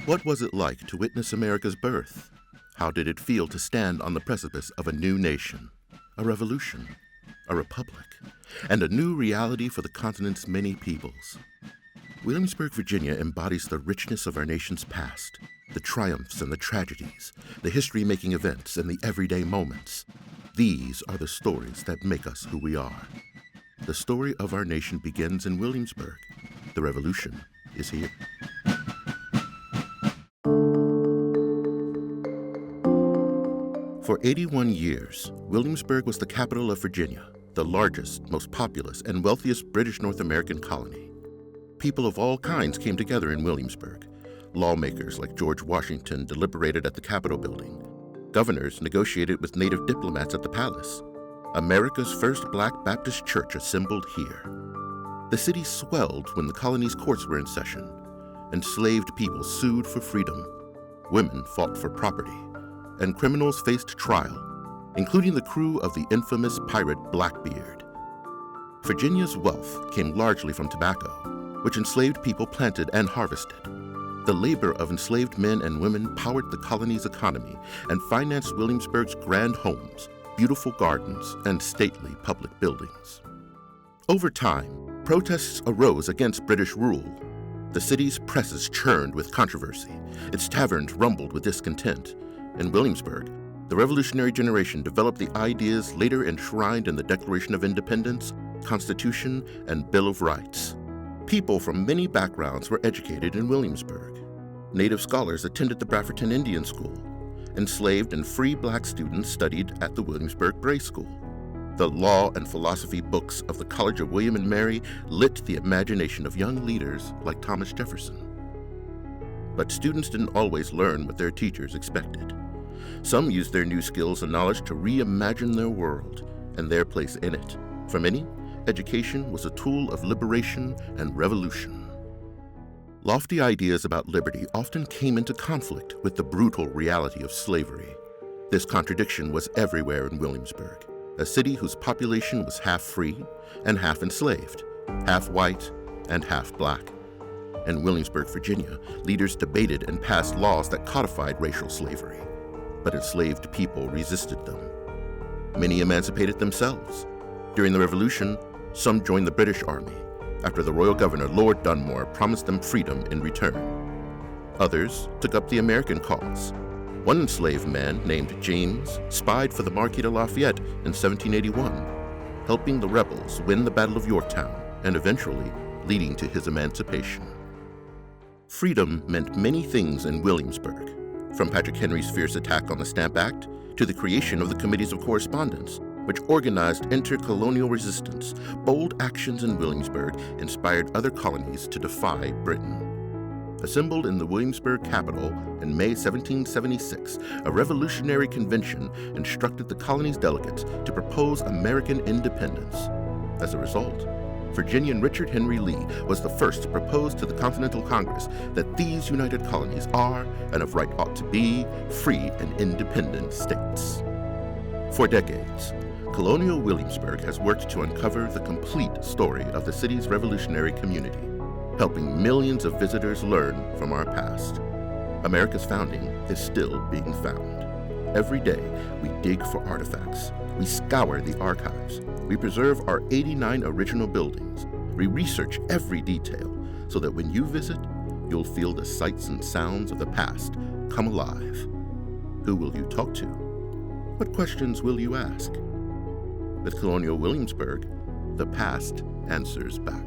What was it like to witness America's birth? How did it feel to stand on the precipice of a new nation, a revolution, a republic, and a new reality for the continent's many peoples? Williamsburg, Virginia embodies the richness of our nation's past, the triumphs and the tragedies, the history-making events and the everyday moments. These are the stories that make us who we are. The story of our nation begins in Williamsburg. The revolution is here. For 81 years, Williamsburg was the capital of Virginia, the largest, most populous, and wealthiest British North American colony. People of all kinds came together in Williamsburg. Lawmakers like George Washington deliberated at the Capitol building. Governors negotiated with native diplomats at the palace. America's first Black Baptist church assembled here. The city swelled when the colony's courts were in session. Enslaved people sued for freedom. Women fought for property. And criminals faced trial, including the crew of the infamous pirate Blackbeard. Virginia's wealth came largely from tobacco, which enslaved people planted and harvested. The labor of enslaved men and women powered the colony's economy and financed Williamsburg's grand homes, beautiful gardens, and stately public buildings. Over time, protests arose against British rule. The city's presses churned with controversy. Its taverns rumbled with discontent. In Williamsburg, the revolutionary generation developed the ideas later enshrined in the Declaration of Independence, Constitution, and Bill of Rights. People from many backgrounds were educated in Williamsburg. Native scholars attended the Brafferton Indian School. Enslaved and free Black students studied at the Williamsburg Bray School. The law and philosophy books of the College of William and Mary lit the imagination of young leaders like Thomas Jefferson. But students didn't always learn what their teachers expected. Some used their new skills and knowledge to reimagine their world and their place in it. For many, education was a tool of liberation and revolution. Lofty ideas about liberty often came into conflict with the brutal reality of slavery. This contradiction was everywhere in Williamsburg, a city whose population was half free and half enslaved, half white and half Black. In Williamsburg, Virginia, leaders debated and passed laws that codified racial slavery, but enslaved people resisted them. Many emancipated themselves. During the Revolution, some joined the British Army, after the royal governor, Lord Dunmore, promised them freedom in return. Others took up the American cause. One enslaved man named James spied for the Marquis de Lafayette in 1781, helping the rebels win the Battle of Yorktown and eventually leading to his emancipation. Freedom meant many things in Williamsburg, from Patrick Henry's fierce attack on the Stamp Act to the creation of the Committees of Correspondence, which organized intercolonial resistance. Bold actions in Williamsburg inspired other colonies to defy Britain. Assembled in the Williamsburg Capitol in May 1776, a revolutionary convention instructed the colony's delegates to propose American independence. As a result, Virginian Richard Henry Lee was the first to propose to the Continental Congress that these united colonies are, and of right ought to be, free and independent states. For decades, Colonial Williamsburg has worked to uncover the complete story of the city's revolutionary community, helping millions of visitors learn from our past. America's founding is still being found. Every day, we dig for artifacts. We scour the archives. We preserve our 89 original buildings. We research every detail so that when you visit, you'll feel the sights and sounds of the past come alive. Who will you talk to? What questions will you ask? With Colonial Williamsburg, the past answers back.